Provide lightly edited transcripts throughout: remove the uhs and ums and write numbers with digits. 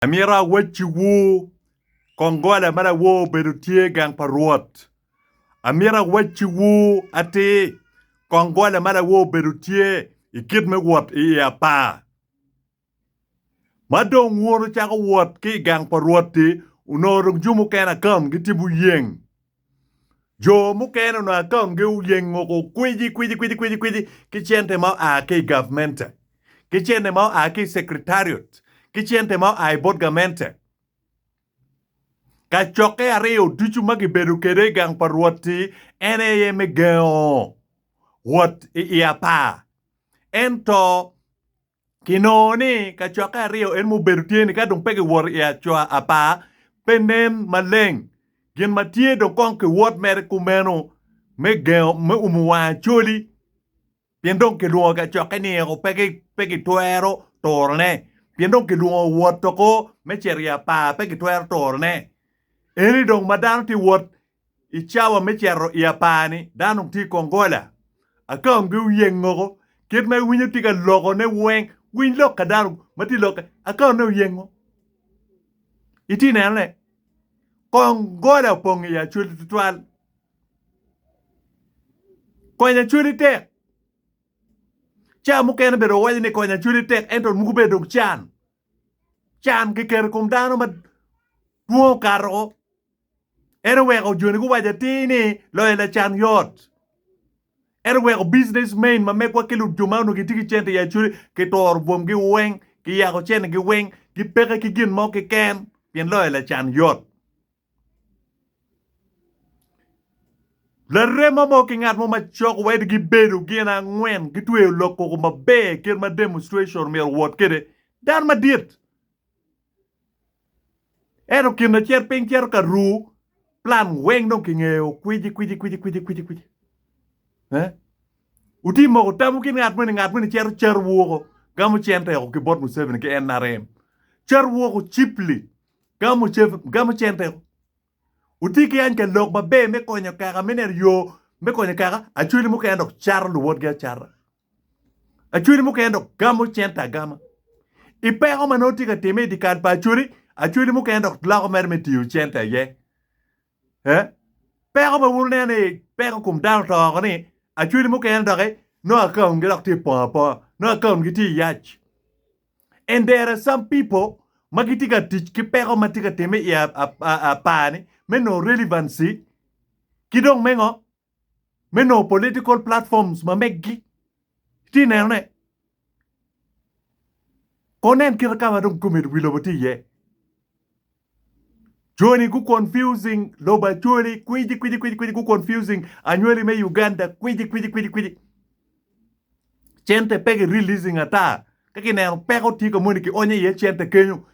Amira wechi wu Kongola mara wo berutie gang paruot. Amira wechi wu ati Kongola mara wo berutie ikid me wot iya pa. Madong woro chaka wot ki gang paruot ti unorung jumu kena kam gitibu yeng. Jo mukena no akam ge uyeng ngoko kwiji kichente mau a ki government. Kichente mau a ki secretariat. Kichente mau a board government. Ka choke areo duchu magi beru kere gang paruoti ene ye me geo what ia pa ento kinoni ka choke areo en mu beru tieni ka dong pege wor ia choa apa penem maleng gin matie do konke what mere kumeno me geo me umuwa choli piendong ke luo ka choke ni ko pege tuero torne piendong ke luo what toko me cheria pa pege tuero torne. Eni dong madang ti wot ichawa mechero ia pani danong ti Kongola akam gu yengo kit me winyo ti ka logo ne weng win lok ka danong mati lok akam no yengo iti nene Kongola pong ya chuli tutwal konya chuli tek cha mukene bero wali ne konya chuli tek enton mugu bedo chan ki ker kum dano ma duo karo ere weko joni ku waja tini loela chan yot ere weko businessman ma mekwa kilu jumano ki tiki chente ya churi ki tor bom ki weng ki yako chene ki weng ki peke ki gin mo ki ken pien loela chan yot la rema mo ki ngat mo ma chok wede ki bedu gina ngwen ki tuwe loko ko ma be kir ma demonstration mer wot kede dan ma dit ero kina cher ping cher ka ru plan weng dong ki ngeo kwiji uti mo tamu kin ngat mani cher wo gamu chente ko ki bot Museveni ki NRM cher wo chipli gamu chente uti ki an ka lok ba be me konya kaka mener yo me konya kaka achuli mu ka ndok char lu wot ga char achuli mu ka ndok gamu chenta gama ipe ko manoti ka teme di kan pa achuli mu ka ndok la ko mer metiu chenta ye pero ba wulne ne pero kum down to ko ni achuli mu ken doge no akam get ti papa no akam giti yach and there are some people magiti ka teach ki pero matika teme ya pani me no relevancy kidong mengo me no political platforms ma meggi ti ne konen kira kama dong kumit wiloboti ye Joni ku confusing loba choli kwiji ku confusing anyweli me Uganda kwiji chente pege releasing ata kaki ne pego ti community onye ye chente kenyu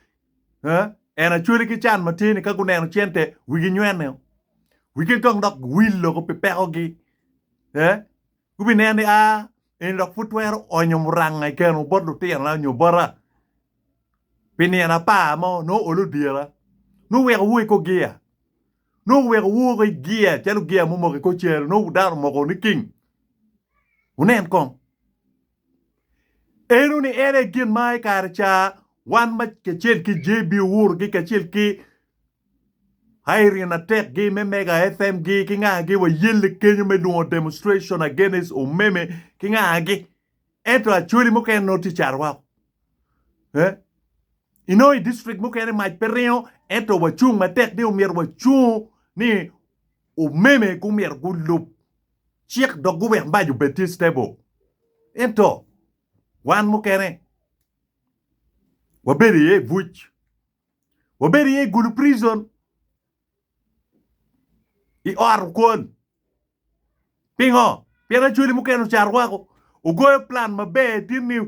ena choli ki chan matini kaku ne chente wigi nywene wigi kong dok willo ko pego gi ku bi ne en dok futwero onyo muranga kenu bodu tien la nyobara pini na pa mo no oludira no weko wuy ko gia no weko wuy gia chalo gia mo mo ko cher no dar mo ko ni king unen kom enu ni ere gin mai karcha wan ma ke chel ki jebi wur ki ke chel ki hayri na tek gi me mega fm gi ki nga gi wa yelle kenyu me do demonstration against o meme ki nga gi eto achuli mo ken no ti charwa inoi district mo ken mai pereo ento wachung matek ni umier wachung ni umeme kumier gulup chiek do gube mbaju betis stable ento wan mukere waberi ye vuch waberi ye gulu prison I or kon pingo piera chuli mukere charwako ugoyo plan mabe tini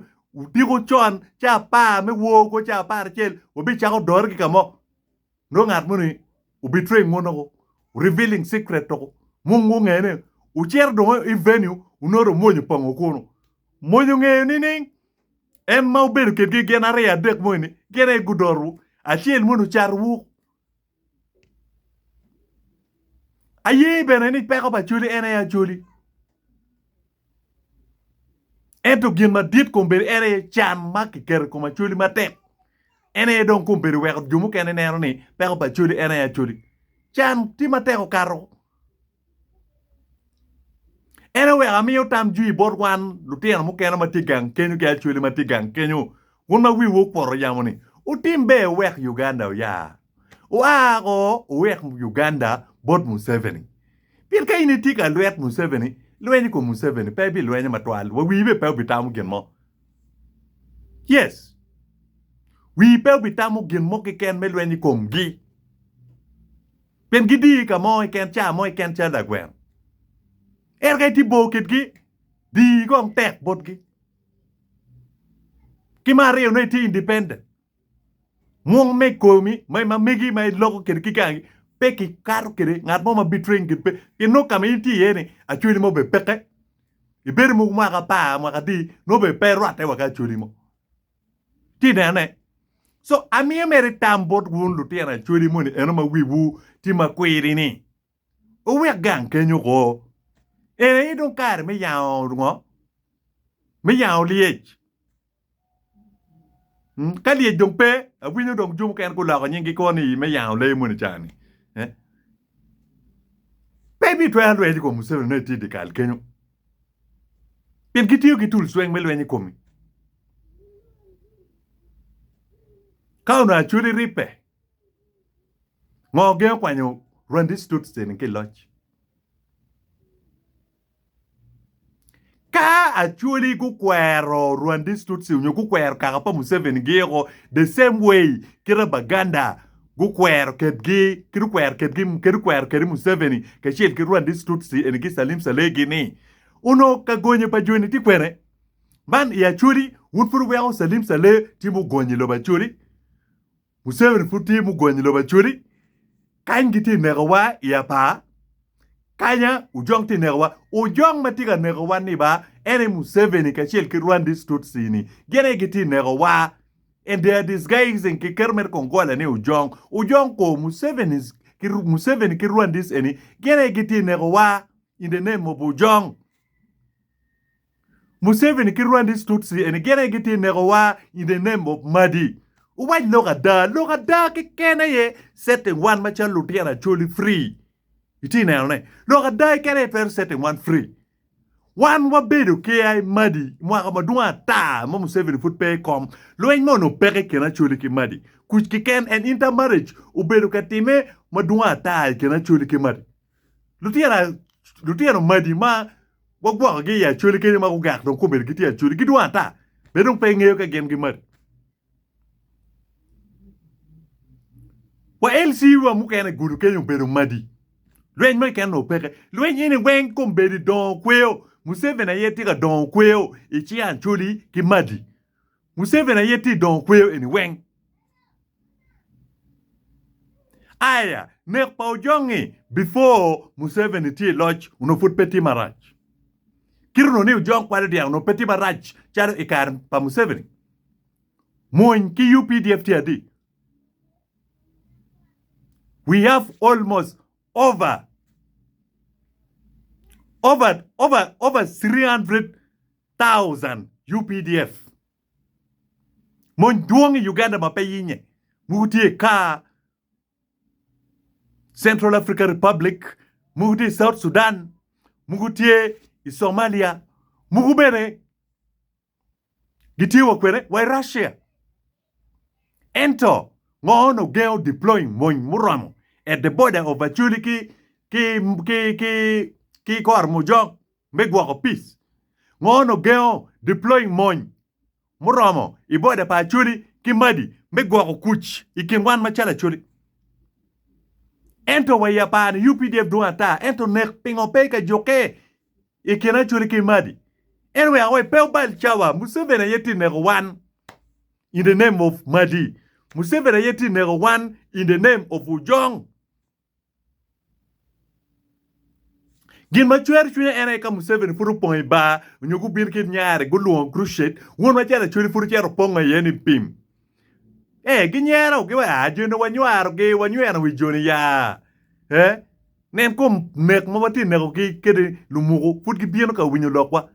digo chon cha pa me wo ko cha pa chel obi cha ko dor gi kamo no ngat muni u betray ngono ko revealing secret to mungu ngene u cher do I venue unoro monyo pango kono monyo ngene ni en mau ber ke gi genare ya dek moni gene gudoru a chel munu charwu aye benani peko ba chuli ene ya chuli ento gin ma dit ko ber ere chan mak ker ko ma chuli matek ene don kumbiri weko jumu kene nero ni peko pa chudi ene ya chudi chan ti mateko karo ene weka miyo tam jui bot wan lutien mu kene matigang kenyu ke chudi matigang kenyu wuna wi wo poro yamoni utimbe wek Uganda ya wago wek Uganda bot Museveni pil ka ini tika lwet Museveni lwenyi ko Museveni pe bi lwenyi matwal wa wibe pe bitamu gen mo yes wi pe bitamu gen mo ke ken me lwenyi kom gi pen gidi ka mo ken cha da gwen ga ti bo kit gi di gong tek bot gi ki mari no ti independent mong me komi mai ma megi mai loko kit ki gangi pe ki kar kire ngat mo ma bitrain git pe no kam ti yene a chuli mo be peke iber mo ma ka pa ma ka di no be pe rate wa ka chuli mo ti ne so ami mere tambot wun lu tiana chuli mo ni eno ma wiwu ti ma kwiri ni o we gang kenyo ko ene don kar me yawo ngo me yawo liech ka liech dong pe a winyo dong jum ken ko la ko nyingi ko ni me yawo le mo ni chani Baby 200 ko Museveni ne ti de kal kenyo pen kitiyo kitul sweng me lwenyi komi kauna chuli ripe ngoge kwanyo Rwandese Tutsi ni kiloch ka Acholi ku kwero Rwandese Tutsi unyo ku kwero kaka pa Museveni gego the same way kira baganda gu kwero ketgi kiru kwero keri Museveni ka chiel ki Rwandese Tutsi eni ki Salim Salegi ni uno ka gonye pa jweni ti kwere man ya Acholi un furu weo Salim Saleh ti mu gonye lo ba Acholi Museveni futi mu gonye lo ba Acholi kan giti negawa ya pa kanya ujong ti negawa ujong matiga negawa ni ba ene Museveni ka chiel ki Rwandese Tutsi ni gene giti negawa and they are disguising ki kermer kongola ni ujong ko Museveni ki Rwandese eni gene giti negawa in the name of ujong Museveni ki Rwandese Tutsi eni gene giti negawa in the name of Madi Uwaj loga da ki kene ye setting one macha lutiana choli free. Iti na ne. Loga da kene per setting one free. One wa bedu ke ai Madi mwaka madua ta mo Museveni foot pay kom. Loen mo no peke kena choli ki Madi. Kuch ki ken an intermarriage ubedu katime madua ta kena choli ki Madi. Lutiana Madi ma wagwa ge ya choli ke ma ugak don ko bedu kiti ya choli ki dua ta. Bedung pe ngeo ka gen ki Madi. Wa LC wa mukene guru kenyo beru Madi. Lwen mo ken no peke. Lwen yini wen kom beri don kweo. Museveni yeti ka don kweo. Ichi Acholi ki Madi. Museveni yeti don kweo eni wen. Aya, nek pa ujongi before Museveni ti lodge uno foot peti maraj. Kiruno ni ujong kwale diya uno peti maraj charo ikar pa Museveni. Moin ki UPDF ti adi. We have almost over 300,000 UPDF. Mon duongi Uganda mapayinye. Mugutie ka Central African Republic, mugutie South Sudan, mugutie Somalia, mugubere gitiwa kwere wa Russia. Ento ngono geo deploying mon muramo at the border of Acholi ki Koromoja megwa ko peace. Ngono geo deploying mon muramo I border pa Acholi ki Madi megwa ko kuch ikingwan machala Acholi. Ento wa ya pa UPDF duata ento nek pingo peka joke ikina Acholi ki Madi. Anyway, awe peubal chawa Museveni yeti nego one in the name of Madi. Museveni yeti nego one in the name of Ujong. Gin machuer chune ene ka Museveni furu pongi ba unyugu birkin nyare guluon crushet won machara churi furu chero ponga yeni pim. Ginyero giwa ajino wanyuaro gi wanyuero wijoni ya. Nem kum nek mamati nego ki kede lumugo fut gi bieno ka winyo lokwa.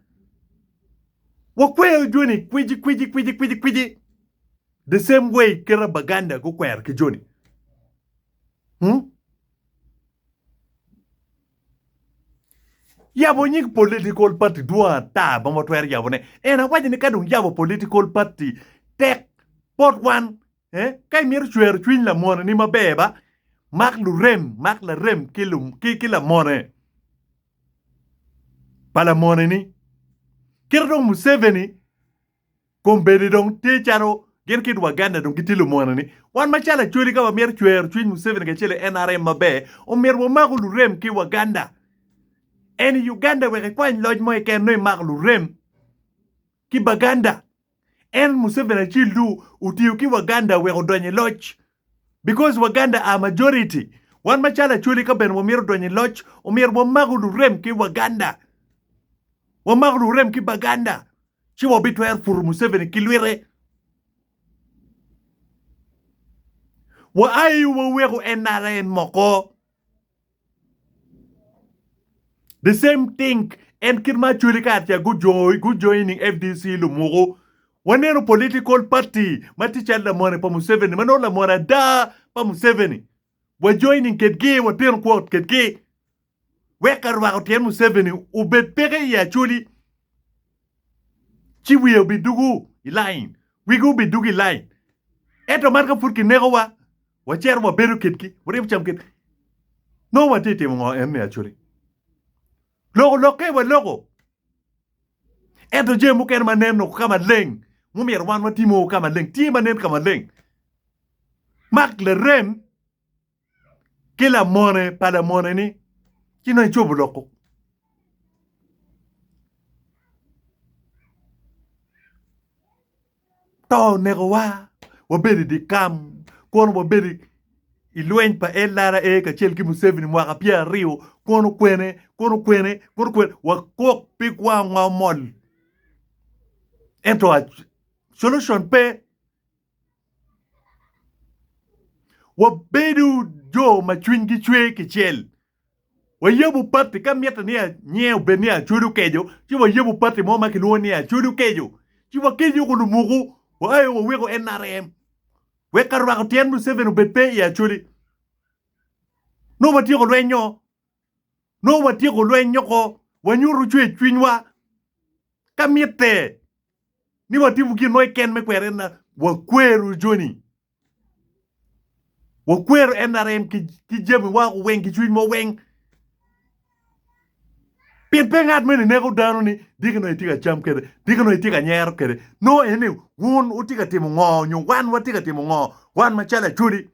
Wakwe joni kwiji. the same way kera baganda go kwer ki joni yabo nyik political party dua ta ba motwer yabo ne ena wajini kadung yabo political party tek pot one kay mir chwer chwin la mona ni mabeba mak la rem kila mone pala mone ni kirdo Museveni kombedi dong te charo gen kid waganda dong kitilu mona ni wan machala chwiri ka mir chwer chwin Museveni ka chele NRM mabe o mir wo magulu rem ki waganda en Uganda we kwan loj mo ken no magulu rem ki baganda en Museveni childu utiu ki waganda we odonye loj because waganda are majority wan machala chwiri ka ben wo mir donye loj o mir wo magulu rem ki waganda wo magulu rem ki baganda chi wo bitwer fur Museveni kilwire wo ayu wo wego NRM moko the same thing en kirma churika tia good joining FDC lumugo wanero political party maticha la mone pa Museveni manola mona da pa Museveni wa joining ketge wa ten quote ketge wekar wa ten Museveni ubet pege ya chuli chi will be dugu line we go be dugu line eto marka furki nego wa cher wa beru ketki wore cham ket no wa tete mo en actually logo eto je mu ken manen no kama leng mu mer wan watimo kama leng ti manen kama leng mak le rem kila mone pala mone ni kina chobu loko to nego wa beri di kam kono wa beri iluen pa elara ka chel ki Museveni mwaka pia rio kono kwene wa kok pikwa ngamol ento a solution pe wa bedu jo machwin gi chwe ki chel wa yebu party kamieta nia nyeo benia chudu kejo chi wa yebu party mo makinuo nia chudu kejo chi wa kejo ko mugu wa ayo wa wego NRM we karwa ko tien Museveni bepe ya chuli no matigo lwenyo ko wanyuru chwe chwinywa kamiete ni watibu ki noy ken me kwerena wa kweru joni wa kweru NRM ki jemi wa wen ki chwiny mo wen pin pengat mene nego dano ni digno itiga cham kede digno itiga nyer kede no ene won utiga timo ngo nyu wan watiga timo ngo wan machala chudi